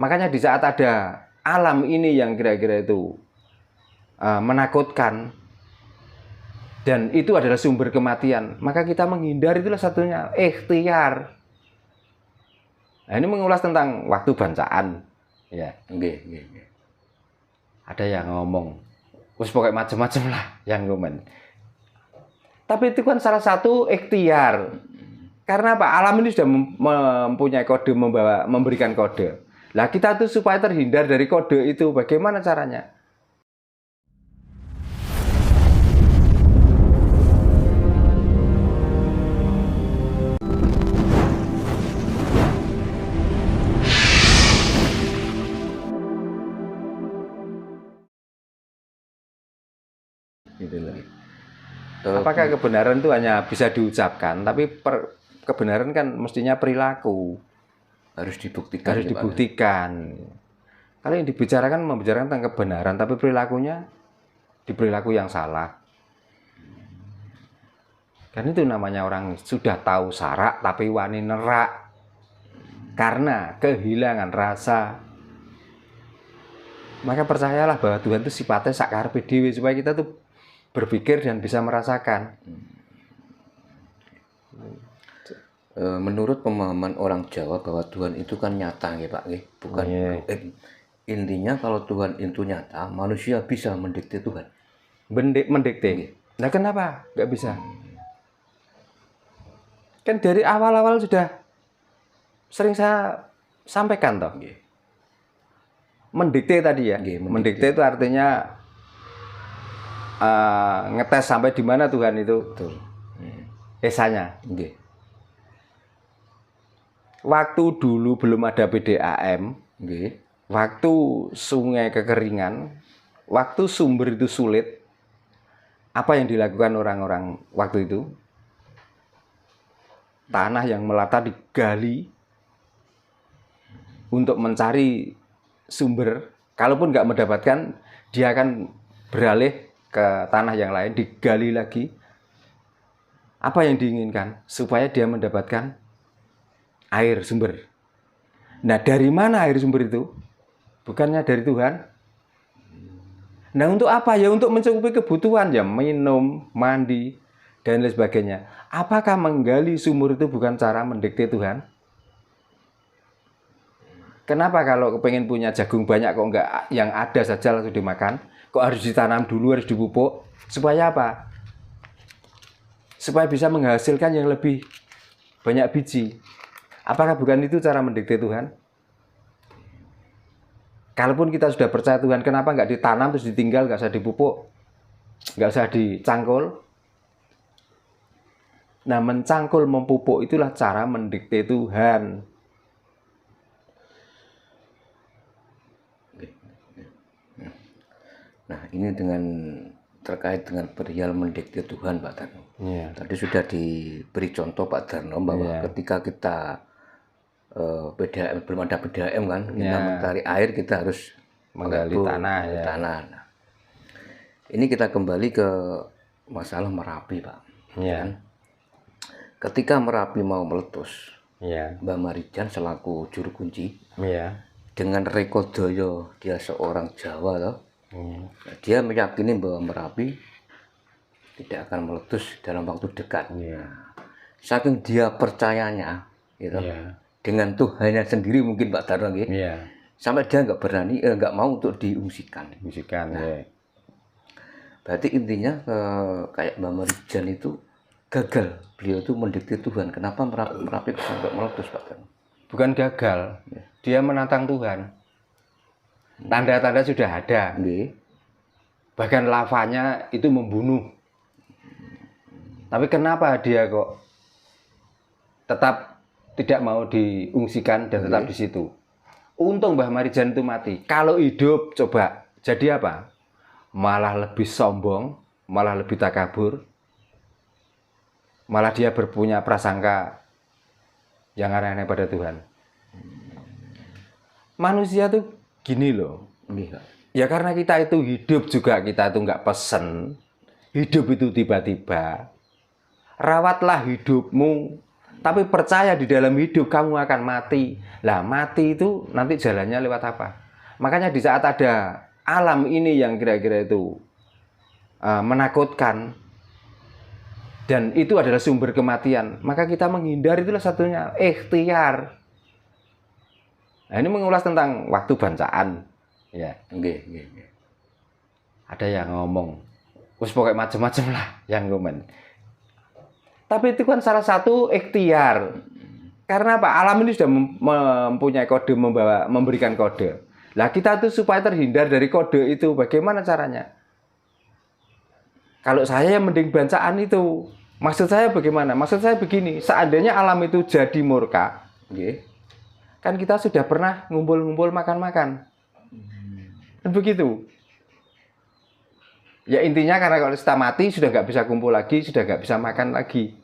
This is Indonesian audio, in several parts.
Makanya di saat ada alam ini yang kira-kira itu menakutkan dan itu adalah sumber kematian, maka kita menghindar, itulah satunya ikhtiar. Nah, ini mengulas tentang waktu bancaan. Ya, ada yang ngomong, wis pokoknya macam-macam lah yang komen. Tapi itu kan salah satu ikhtiar. Karena apa? Alam ini sudah mempunyai kode, memberikan kode. Lah kita tuh supaya terhindar dari kode itu, bagaimana caranya? Gitu loh. Apakah kebenaran itu hanya bisa diucapkan, tapi kebenaran kan mestinya perilaku. Harus dibuktikan. Harus dibuktikan. Kalau yang dibicarakan membicarakan tentang kebenaran, tapi perilakunya di perilaku yang salah. Kan itu namanya orang sudah tahu sarak tapi wani nerak karena kehilangan rasa. Maka percayalah bahwa Tuhan itu sifatnya sakarepe dhewe, supaya kita tuh berpikir dan bisa merasakan. Menurut pemahaman orang Jawa bahwa Tuhan itu kan nyata, ya Pak, bukan. Intinya kalau Tuhan itu nyata, manusia bisa mendikte Tuhan. Mendikte. Nah kenapa nggak bisa? Kan dari awal-awal sudah sering saya sampaikan toh. Mendikte tadi ya. Mendikte itu artinya ngetes sampai di mana Tuhan itu. Betul. Esanya. Waktu dulu belum ada PDAM, waktu sungai kekeringan, waktu sumber itu sulit, apa yang dilakukan orang-orang waktu itu? Tanah yang melata digali untuk mencari sumber. Kalaupun nggak mendapatkan, dia akan beralih ke tanah yang lain, digali lagi. Apa yang diinginkan? Supaya dia mendapatkan air sumber. Nah, dari mana air sumber itu? Bukannya dari Tuhan? Nah, untuk apa? Ya untuk mencukupi kebutuhan, ya minum, mandi, dan lain sebagainya. Apakah menggali sumur itu bukan cara mendikte Tuhan? Kenapa kalau kepengen punya jagung banyak kok enggak yang ada saja langsung dimakan? Kok harus ditanam dulu, harus dipupuk? Supaya apa? Supaya bisa menghasilkan yang lebih banyak biji. Apakah bukan itu cara mendikte Tuhan? Kalaupun kita sudah percaya Tuhan, kenapa nggak ditanam terus ditinggal, nggak usah dipupuk, nggak usah dicangkul? Nah, mencangkul, mempupuk itulah cara mendikte Tuhan. Nah, ini terkait dengan perihal mendikte Tuhan, Pak Darno. Tadi sudah diberi contoh Pak Darno bahwa ketika kita PDAM, belum ada PDAM kan, kita mencari air, kita harus menggali tanah. Nah, ini kita kembali ke masalah Merapi, Pak. Ketika Merapi mau meletus, Mbah Marijan selaku juru kunci, dengan Rekodaya, dia seorang Jawa loh. Dia meyakini bahwa Merapi tidak akan meletus dalam waktu dekat. Saking dia percayanya, gitu, dengan Tuhannya sendiri mungkin Pak Darno, sampai dia nggak berani, nggak mau untuk diungsikan. Nah, berarti intinya kayak Mbah Marijan itu gagal. Beliau itu mendikte Tuhan. Kenapa Merapi sampai meletus, Pak Darno? Bukan gagal, dia menantang Tuhan. Tanda-tanda sudah ada. Bahkan lavanya itu membunuh. Tapi kenapa dia kok tetap tidak mau diungsikan dan tetap di situ? Untung Mbah Marijan itu mati. Kalau hidup coba jadi apa? Malah lebih sombong, malah lebih takabur. Malah dia berpunya prasangka yang aneh-aneh pada Tuhan. Manusia tuh gini loh. Ya karena kita itu hidup juga, kita itu nggak pesen. Hidup itu tiba-tiba. Rawatlah hidupmu Tapi percaya di dalam hidup kamu akan mati. Lah mati itu nanti jalannya lewat apa? Makanya di saat ada alam ini yang kira-kira itu menakutkan, dan itu adalah sumber kematian, maka kita menghindar, itulah satunya ikhtiar. Nah, ini mengulas tentang waktu bancaan. Ya, ada yang ngomong, wis pokoknya macam-macam lah yang komen. Tapi itu kan salah satu ikhtiar. Karena apa? Alam ini sudah mempunyai kode, memberikan kode. Lah kita tuh supaya terhindar dari kode itu, bagaimana caranya? Kalau saya yang mending bancaan itu, maksud saya bagaimana? Maksud saya begini, seandainya alam itu jadi murka, kan kita sudah pernah ngumpul-ngumpul makan-makan. Dan begitu. Ya intinya karena kalau kita mati sudah nggak bisa kumpul lagi, sudah nggak bisa makan lagi.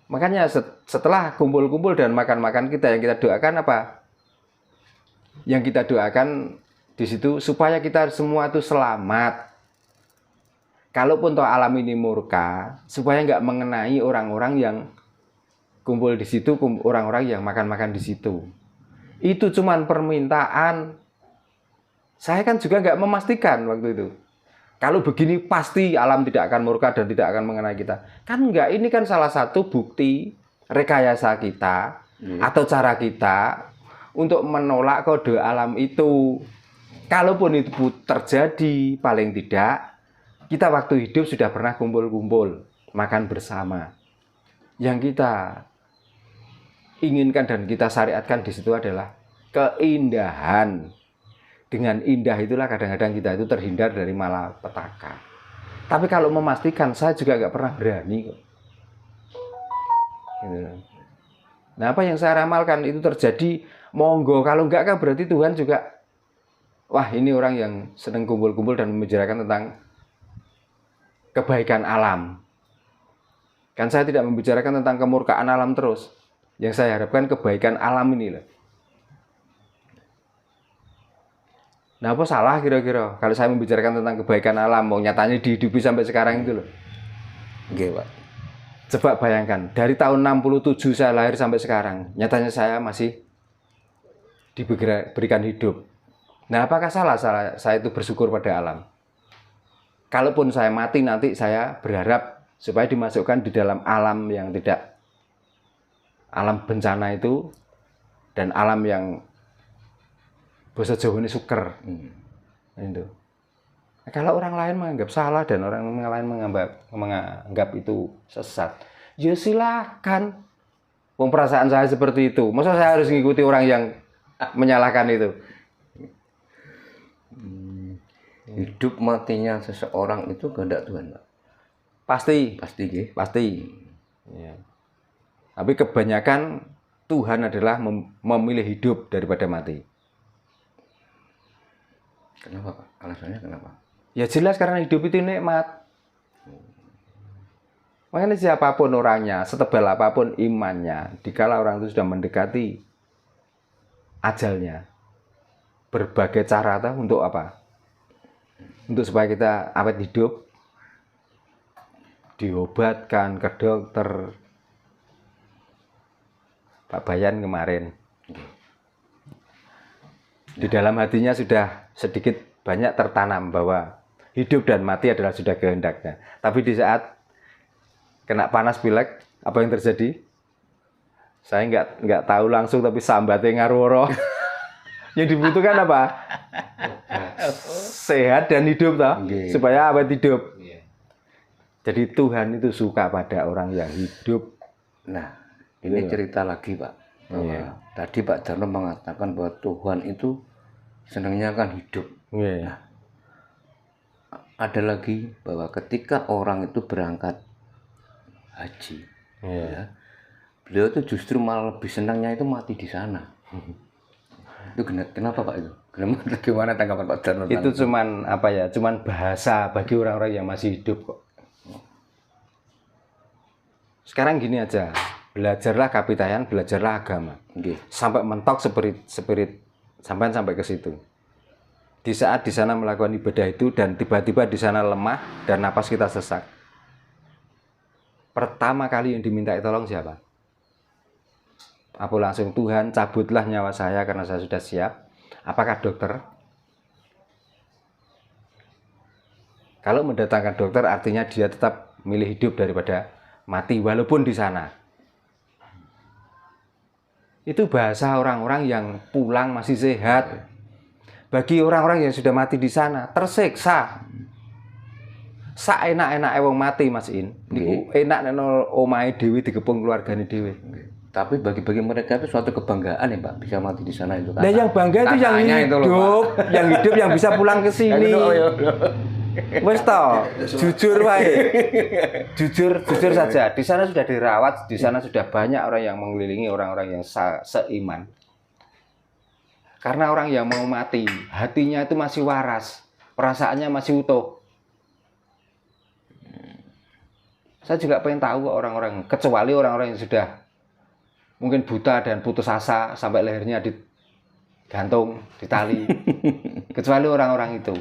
Makanya setelah kumpul-kumpul dan makan-makan kita, yang kita doakan apa? Yang kita doakan di situ supaya kita semua itu selamat. Kalaupun toh alam ini murka, supaya nggak mengenai orang-orang yang kumpul di situ, orang-orang yang makan-makan di situ. Itu cuman permintaan. Saya kan juga nggak memastikan waktu itu. Kalau begini pasti alam tidak akan murka dan tidak akan mengenai kita. Kan enggak, ini kan salah satu bukti rekayasa kita atau cara kita untuk menolak kode alam itu. Kalaupun itu terjadi, paling tidak kita waktu hidup sudah pernah kumpul-kumpul, makan bersama. Yang kita inginkan dan kita syariatkan di situ adalah keindahan. Dengan indah itulah kadang-kadang kita itu terhindar dari malapetaka. Tapi kalau memastikan, saya juga nggak pernah berani kok. Gitu. Nah, apa yang saya ramalkan itu terjadi, monggo. Kalau enggak kan berarti Tuhan juga, wah ini orang yang senang kumpul-kumpul dan membicarakan tentang kebaikan alam. Kan saya tidak membicarakan tentang kemurkaan alam terus. Yang saya harapkan kebaikan alam ini loh. Nah, apa salah kira-kira kalau saya membicarakan tentang kebaikan alam, mau nyatanya dihidupi sampai sekarang itu loh. Oke, Pak. Coba bayangkan, dari tahun 67 saya lahir sampai sekarang, nyatanya saya masih diberikan hidup. Nah, apakah salah saya itu bersyukur pada alam? Kalaupun saya mati nanti, saya berharap supaya dimasukkan di dalam alam yang tidak, alam bencana itu, dan alam yang bahasa Jawa ini suker. Itu. Nah, kalau orang lain menganggap salah dan orang lain menganggap itu sesat, ya silakan. Perasaan saya seperti itu. Masa saya harus mengikuti orang yang menyalahkan itu? Hidup matinya seseorang itu kehendak Tuhan, Pak. Pasti. Pasti. Ya. Tapi kebanyakan Tuhan adalah memilih hidup daripada mati. Kenapa, Pak? Alasannya kenapa? Ya jelas karena hidup itu nikmat. Makanya siapapun orangnya, setebal apapun imannya, dikala orang itu sudah mendekati ajalnya, berbagai cara untuk apa? Untuk supaya kita awet hidup, diobatkan ke dokter. Pak Bayan kemarin, di dalam hatinya sudah sedikit banyak tertanam bahwa hidup dan mati adalah sudah kehendaknya. Tapi di saat kena panas pilek, apa yang terjadi? Saya nggak tahu langsung, tapi sambatnya ngaruh. Yang dibutuhkan apa? Sehat dan hidup toh, supaya awet hidup. Jadi Tuhan itu suka pada orang yang hidup. Nah, ini cerita lagi, Pak. Tadi Pak Darno mengatakan bahwa Tuhan itu senangnya kan hidup. Nah, ada lagi bahwa ketika orang itu berangkat haji, ya, beliau itu justru malah lebih senangnya itu mati di sana. Itu kenapa Pak itu? Gimana tanggapan Pak Darno? Itu cuman apa ya? Cuman bahasa bagi orang-orang yang masih hidup kok. Sekarang gini aja, belajarlah kapitayan, belajarlah agama. Sampai mentok spirit sampai ke situ. Di saat di sana melakukan ibadah itu dan tiba-tiba di sana lemah dan napas kita sesak. pertama kali yang dimintai tolong siapa? Apa langsung Tuhan cabutlah nyawa saya karena saya sudah siap? Apakah dokter? Kalau mendatangkan dokter artinya dia tetap milih hidup daripada mati walaupun di sana. Itu bahasa orang-orang yang pulang masih sehat. Bagi orang-orang yang sudah mati di sana tersiksa. Saenak-enak wong mati Mas In. Niku enak nek omahe dhewe digepung keluargane dhewe. Tapi bagi-bagi mereka itu suatu kebanggaan ya Pak, bisa mati di sana itu kan. Nah, yang bangga itu yang hidup, yang hidup yang bisa pulang ke sini. Wes toh, jujur wae. Jujur saja. Di sana sudah dirawat, di sana sudah banyak orang yang mengelilingi orang-orang yang seiman. Karena orang yang mau mati, hatinya itu masih waras, perasaannya masih utuh. Saya juga pengen tahu orang-orang, kecuali orang-orang yang sudah mungkin buta dan putus asa sampai lehernya digantung, ditali. Kecuali orang-orang itu.